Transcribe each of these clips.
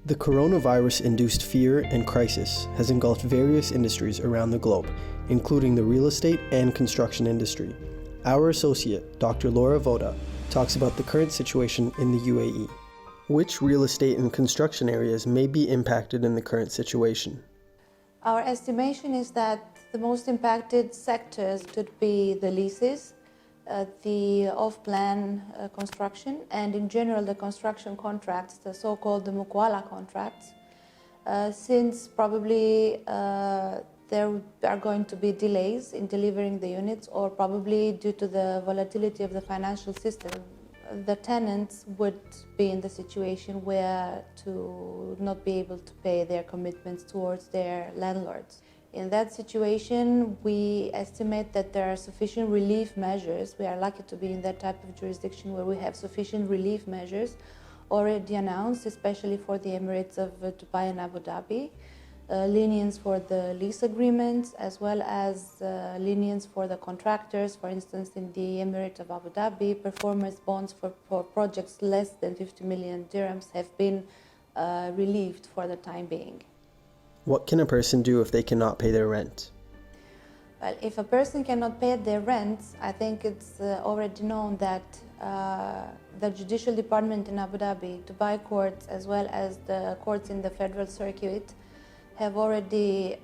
The coronavirus-induced fear and crisis has engulfed various industries around the globe, including the real estate and construction industry. Our associate, Dr. Laura Voda, talks about the current situation in the UAE. Which real estate and construction areas may be impacted in the current situation? Our estimation is that the most impacted sectors could be the leases, the off-plan construction, and in general the construction contracts, the so-called the mukwala contracts, since probably there are going to be delays in delivering the units, or probably due to the volatility of the financial system, the tenants would be in the situation where to not be able to pay their commitments towards their landlords. In that situation, we estimate that there are sufficient relief measures. We are lucky to be in that type of jurisdiction where we have sufficient relief measures already announced, especially for the Emirates of Dubai and Abu Dhabi. Lenience for the lease agreements, as well as lenience for the contractors. For instance, in the Emirate of Abu Dhabi, performance bonds for projects less than 50 million dirhams have been relieved for the time being. What can a person do if they cannot pay their rent? Well, if a person cannot pay their rent, I think it's already known that the Judicial Department in Abu Dhabi, Dubai courts, as well as the courts in the Federal Circuit, have already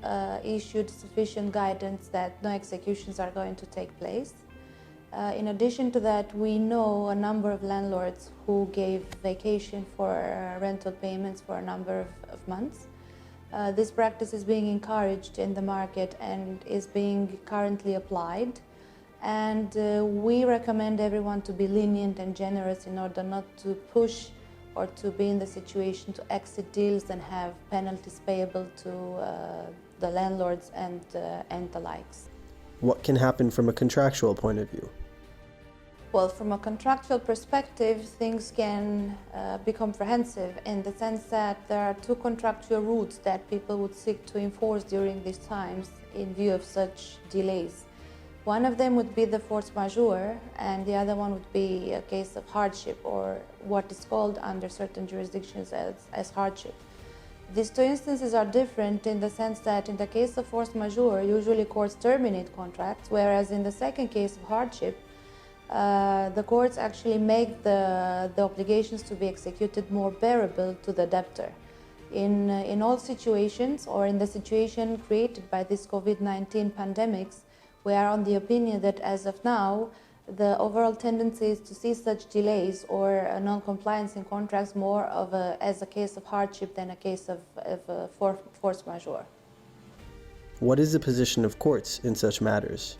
issued sufficient guidance that no executions are going to take place. In addition to that, we know a number of landlords who gave vacation for rental payments for a number of months. This practice is being encouraged in the market and is being currently applied. And we recommend everyone to be lenient and generous in order not to push or to be in the situation to exit deals and have penalties payable to the landlords and the likes. What can happen from a contractual point of view? Well, from a contractual perspective, things can be comprehensive in the sense that there are two contractual routes that people would seek to enforce during these times in view of such delays. One of them would be the force majeure, and the other one would be a case of hardship, or what is called under certain jurisdictions as hardship. These two instances are different in the sense that in the case of force majeure, usually courts terminate contracts, whereas in the second case of hardship, the courts actually make the obligations to be executed more bearable to the debtor. In all situations, or in the situation created by this COVID-19 pandemics, we are on the opinion that as of now, the overall tendency is to see such delays or non-compliance in contracts more as a case of hardship than a case of force majeure. What is the position of courts in such matters?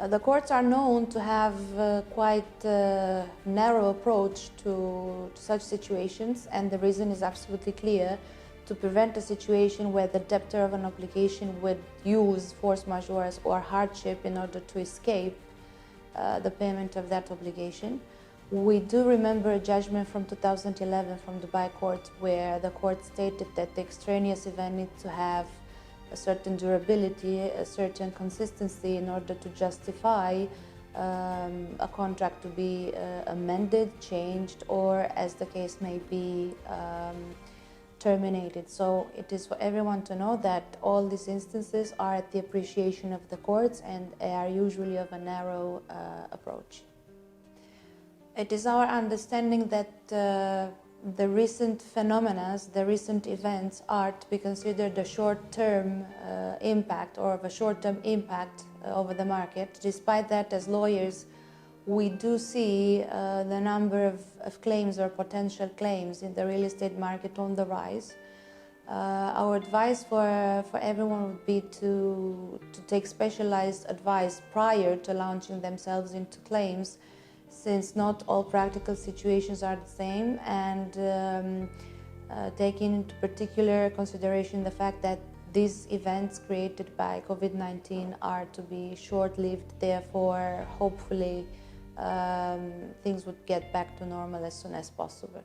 The courts are known to have quite a narrow approach to such situations, and the reason is absolutely clear: to prevent a situation where the debtor of an obligation would use force majeure or hardship in order to escape the payment of that obligation. We do remember a judgment from 2011 from Dubai court where the court stated that the extraneous event needs to have a certain durability, a certain consistency in order to justify a contract to be amended, changed, or, as the case may be, terminated. So it is for everyone to know that all these instances are at the appreciation of the courts and are usually of a narrow approach. It is our understanding that the recent phenomena, the recent events, are to be considered a short-term impact, or of a short-term impact over the market. Despite that, as lawyers, we do see the number of claims or potential claims in the real estate market on the rise. Our advice for everyone would be to take specialized advice prior to launching themselves into claims, since not all practical situations are the same, and taking into particular consideration the fact that these events created by COVID-19 are to be short-lived. Therefore, hopefully, things would get back to normal as soon as possible.